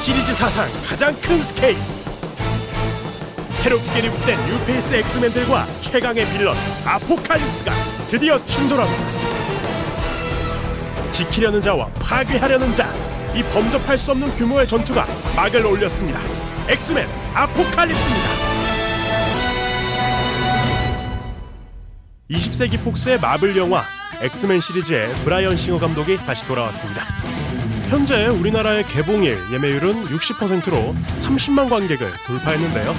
시리즈 사상 가장 큰 스케일. 새롭게 리부된 뉴페이스 엑스맨들과 최강의 빌런 아포칼립스가 드디어 충돌합니다. 지키려는 자와 파괴하려는 자, 이 범접할 수 없는 규모의 전투가 막을 올렸습니다. 엑스맨 아포칼립스입니다. 20세기 폭스의 마블 영화 엑스맨 시리즈의 브라이언 싱어 감독이 다시 돌아왔습니다. 현재 우리나라의 개봉일 예매율은 60%로 30만 관객을 돌파했는데요.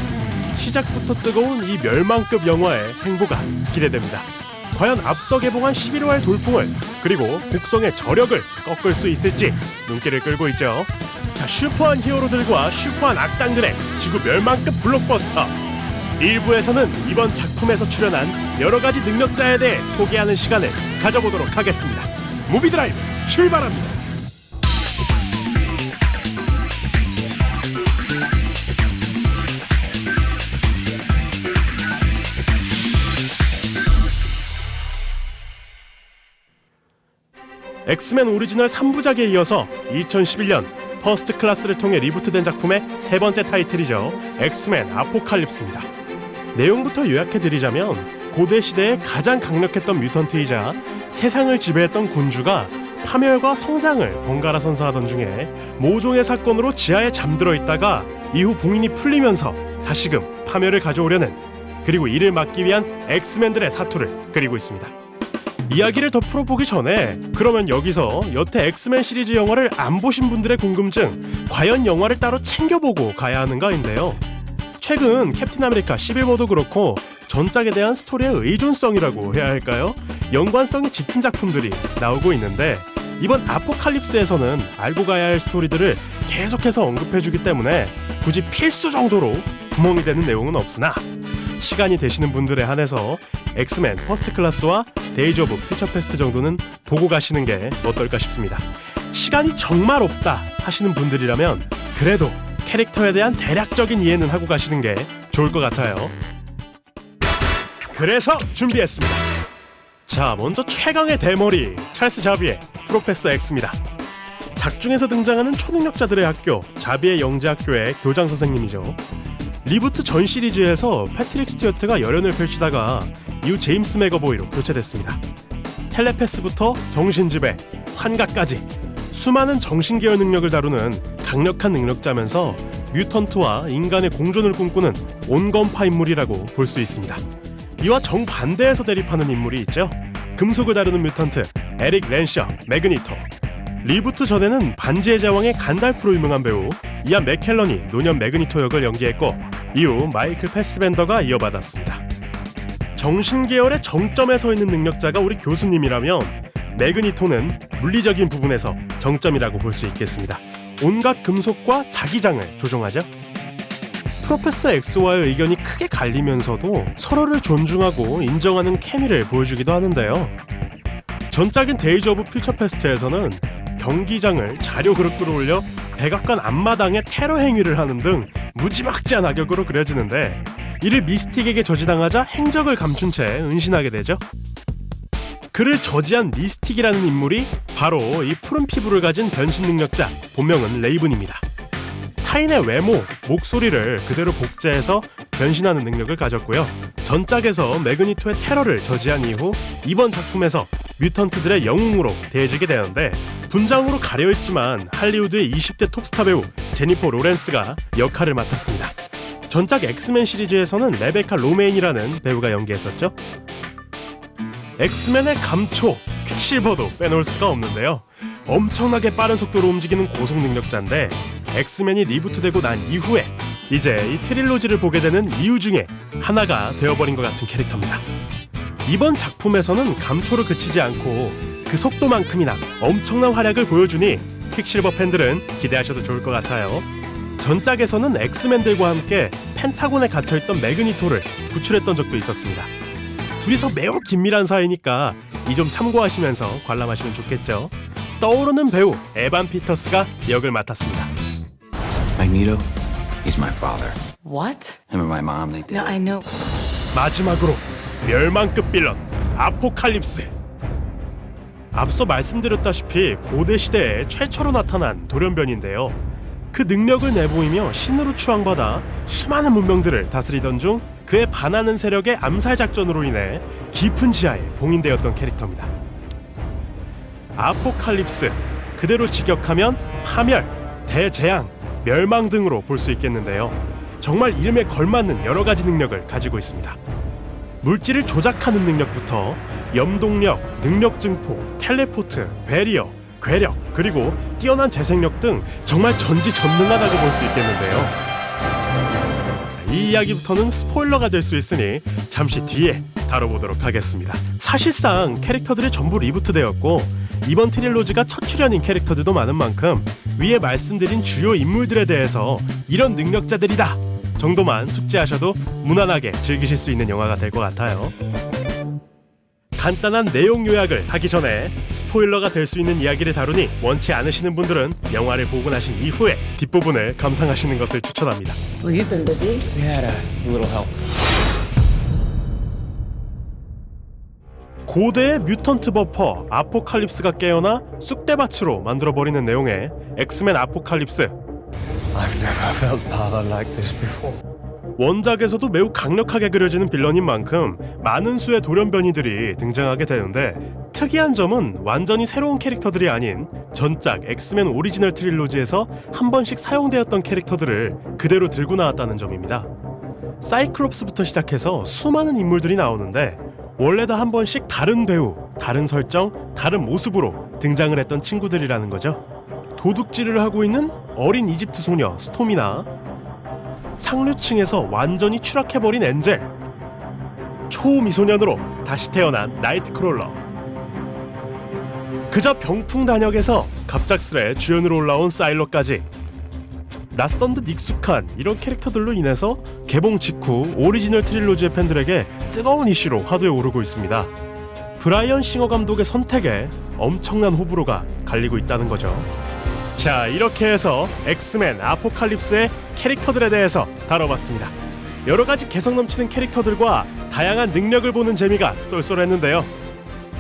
시작부터 뜨거운 이 멸망급 영화의 행보가 기대됩니다. 과연 앞서 개봉한 11화의 돌풍을 그리고 곡성의 저력을 꺾을 수 있을지 눈길을 끌고 있죠. 자, 슈퍼한 히어로들과 슈퍼한 악당들의 지구 멸망급 블록버스터. 1부에서는 이번 작품에서 출연한 여러가지 능력자에 대해 소개하는 시간을 가져보도록 하겠습니다. 무비드라이브 출발합니다. 엑스맨 오리지널 3부작에 이어서 2011년 퍼스트 클래스를 통해 리부트된 작품의 세 번째 타이틀이죠. 엑스맨 아포칼립스입니다. 내용부터 요약해드리자면 고대 시대에 가장 강력했던 뮤턴트이자 세상을 지배했던 군주가 파멸과 성장을 번갈아 선사하던 중에 모종의 사건으로 지하에 잠들어 있다가 이후 봉인이 풀리면서 다시금 파멸을 가져오려는, 그리고 이를 막기 위한 엑스맨들의 사투를 그리고 있습니다. 이야기를 더 풀어보기 전에 그러면 여기서 여태 엑스맨 시리즈 영화를 안 보신 분들의 궁금증, 과연 영화를 따로 챙겨보고 가야 하는가인데요. 최근 캡틴 아메리카 시빌워도 그렇고 전작에 대한 스토리의 의존성이라고 해야 할까요? 연관성이 짙은 작품들이 나오고 있는데 이번 아포칼립스에서는 알고 가야 할 스토리들을 계속해서 언급해주기 때문에 굳이 필수 정도로 구멍이 되는 내용은 없으나 시간이 되시는 분들에 한해서 엑스맨 퍼스트 클래스와 데이즈 오브 퓨처 패스트 정도는 보고 가시는 게 어떨까 싶습니다. 시간이 정말 없다 하시는 분들이라면 그래도 캐릭터에 대한 대략적인 이해는 하고 가시는 게 좋을 것 같아요. 그래서 준비했습니다. 자, 먼저 최강의 대머리 찰스 자비의 프로페서 X입니다. 작중에서 등장하는 초능력자들의 학교 자비의 영재학교의 교장 선생님이죠. 리부트 전 시리즈에서 패트릭 스튜어트가 열연을 펼치다가 이후 제임스 맥어보이로 교체됐습니다. 텔레패스부터 정신지배, 환각까지 수많은 정신계열 능력을 다루는 강력한 능력자면서 뮤턴트와 인간의 공존을 꿈꾸는 온건파 인물이라고 볼 수 있습니다. 이와 정반대에서 대립하는 인물이 있죠. 금속을 다루는 뮤턴트 에릭 랜셔, 매그니토. 리부트 전에는 반지의 제왕의 간달프로 유명한 배우 이안 맥켈런이 노년 매그니토 역을 연기했고 이후 마이클 패스벤더가 이어받았습니다. 정신계열의 정점에 서 있는 능력자가 우리 교수님이라면 매그니토는 물리적인 부분에서 정점이라고 볼 수 있겠습니다. 온갖 금속과 자기장을 조종하죠. 프로페서 X와의 의견이 크게 갈리면서도 서로를 존중하고 인정하는 케미를 보여주기도 하는데요. 전작인 데이즈 오브 퓨처 패스트에서는 경기장을 자료 그릇으로 올려 백악관 앞마당에 테러 행위를 하는 등 무지막지한 악역으로 그려지는데 이를 미스틱에게 저지당하자 행적을 감춘 채 은신하게 되죠. 그를 저지한 미스틱이라는 인물이 바로 이 푸른 피부를 가진 변신 능력자, 본명은 레이븐입니다. 타인의 외모, 목소리를 그대로 복제해서 변신하는 능력을 가졌고요. 전작에서 매그니토의 테러를 저지한 이후 이번 작품에서 뮤턴트들의 영웅으로 대해지게 되는데 분장으로 가려있지만 할리우드의 20대 톱스타 배우 제니퍼 로렌스가 역할을 맡았습니다. 전작 엑스맨 시리즈에서는 레베카 로메인이라는 배우가 연기했었죠. 엑스맨의 감초, 퀵실버도 빼놓을 수가 없는데요. 엄청나게 빠른 속도로 움직이는 고속 능력자인데 엑스맨이 리부트되고 난 이후에 이제 이 트릴로지를 보게 되는 이유 중에 하나가 되어버린 것 같은 캐릭터입니다. 이번 작품에서는 감초를 그치지 않고 그 속도만큼이나 엄청난 활약을 보여주니 퀵실버 팬들은 기대하셔도 좋을 것 같아요. 전작에서는 엑스맨들과 함께 펜타곤에 갇혀있던 매그니토를 구출했던 적도 있었습니다. 둘이서 매우 긴밀한 사이니까 이 점 참고하시면서 관람하시면 좋겠죠. 떠오르는 배우 에반 피터스가 역을 맡았습니다. Magneto, he's my father. What? Him and my mom, they did. No, I know. 마지막으로 멸망급 빌런 아포칼립스. 앞서 말씀드렸다시피 고대 시대에 최초로 나타난 돌연변인데요. 그 능력을 내보이며 신으로 추앙받아 수많은 문명들을 다스리던 중 그의 반하는 세력의 암살 작전으로 인해 깊은 지하에 봉인되었던 캐릭터입니다. 아포칼립스, 그대로 직역하면 파멸, 대재앙, 멸망 등으로 볼 수 있겠는데요. 정말 이름에 걸맞는 여러 가지 능력을 가지고 있습니다. 물질을 조작하는 능력부터 염동력, 능력 증폭, 텔레포트, 베리어, 괴력, 그리고 뛰어난 재생력 등 정말 전지전능하다고 볼 수 있겠는데요. 이 이야기부터는 스포일러가 될 수 있으니 잠시 뒤에 다뤄보도록 하겠습니다. 사실상 캐릭터들이 전부 리부트되었고 이번 트릴로지가 첫 출연인 캐릭터들도 많은 만큼 위에 말씀드린 주요 인물들에 대해서 이런 능력자들이다 정도만 숙지하셔도 무난하게 즐기실 수 있는 영화가 될 것 같아요. 간단한 내용 요약을 하기 전에 스포일러가 될 수 있는 이야기를 다루니 원치 않으시는 분들은 영화를 보고 나신 이후에 뒷부분을 감상하시는 것을 추천합니다. Well, you've been busy. We had a little help. 고대의 뮤턴트 버퍼 아포칼립스가 깨어나 쑥대밭으로 만들어버리는 내용의 엑스맨 아포칼립스. I've never felt power like this before. 원작에서도 매우 강력하게 그려지는 빌런인 만큼 많은 수의 돌연변이들이 등장하게 되는데 특이한 점은 완전히 새로운 캐릭터들이 아닌 전작 엑스맨 오리지널 트릴로지에서 한 번씩 사용되었던 캐릭터들을 그대로 들고 나왔다는 점입니다. 사이클롭스부터 시작해서 수많은 인물들이 나오는데 원래 다 한 번씩 다른 배우, 다른 설정, 다른 모습으로 등장을 했던 친구들이라는 거죠. 도둑질을 하고 있는 어린 이집트 소녀 스톰이나 상류층에서 완전히 추락해버린 엔젤, 초미소년으로 다시 태어난 나이트크롤러, 그저 병풍단역에서 갑작스레 주연으로 올라온 사일러까지 낯선 듯 익숙한 이런 캐릭터들로 인해서 개봉 직후 오리지널 트릴로지의 팬들에게 뜨거운 이슈로 화두에 오르고 있습니다. 브라이언 싱어 감독의 선택에 엄청난 호불호가 갈리고 있다는 거죠. 자, 이렇게 해서 엑스맨 아포칼립스의 캐릭터들에 대해서 다뤄봤습니다. 여러가지 개성 넘치는 캐릭터들과 다양한 능력을 보는 재미가 쏠쏠했는데요.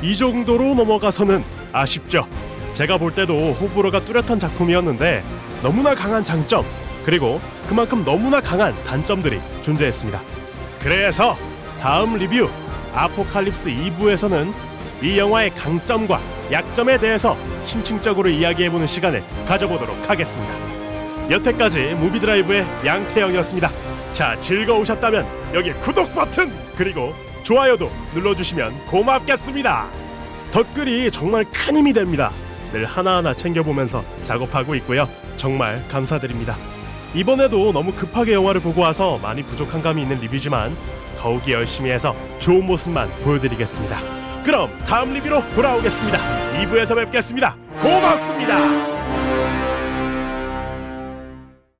이 정도로 넘어가서는 아쉽죠. 제가 볼 때도 호불호가 뚜렷한 작품이었는데 너무나 강한 장점, 그리고 그만큼 너무나 강한 단점들이 존재했습니다. 그래서 다음 리뷰 아포칼립스 2부에서는 이 영화의 강점과 약점에 대해서 심층적으로 이야기해보는 시간을 가져보도록 하겠습니다. 여태까지 무비드라이브의 양태영이었습니다. 자, 즐거우셨다면 여기 구독 버튼 그리고 좋아요도 눌러주시면 고맙겠습니다. 덧글이 정말 큰 힘이 됩니다. 늘 하나하나 챙겨보면서 작업하고 있고요. 정말 감사드립니다. 이번에도 너무 급하게 영화를 보고 와서 많이 부족한 감이 있는 리뷰지만 더욱이 열심히 해서 좋은 모습만 보여드리겠습니다. 그럼 다음 리뷰로 돌아오겠습니다. 2부에서 뵙겠습니다. 고맙습니다.